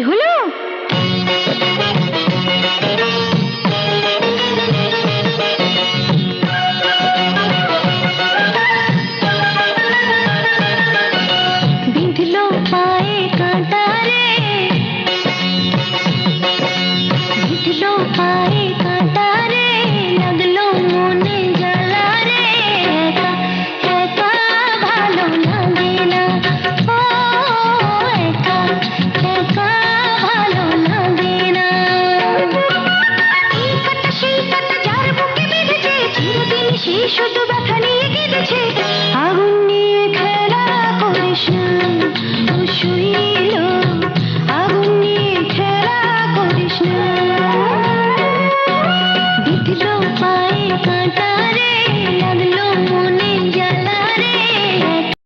হলো? বিঁধলো পায়ে কাঁটা রে, বিঁধলো পায়ে কাঁটা রে, লাগলো মনে জ্বালা রে, একা একা ভালো লাগে না, ও একা একা ভালো লাগে না। এই কাঁটা সেই কাঁটা যার বুকে বেঁধেছে, চিরদিন সে শুধু ব্যথা নিয়ে কেঁদেছে। আগুন নিয়ে খেলা করিস না, ও শুয়ে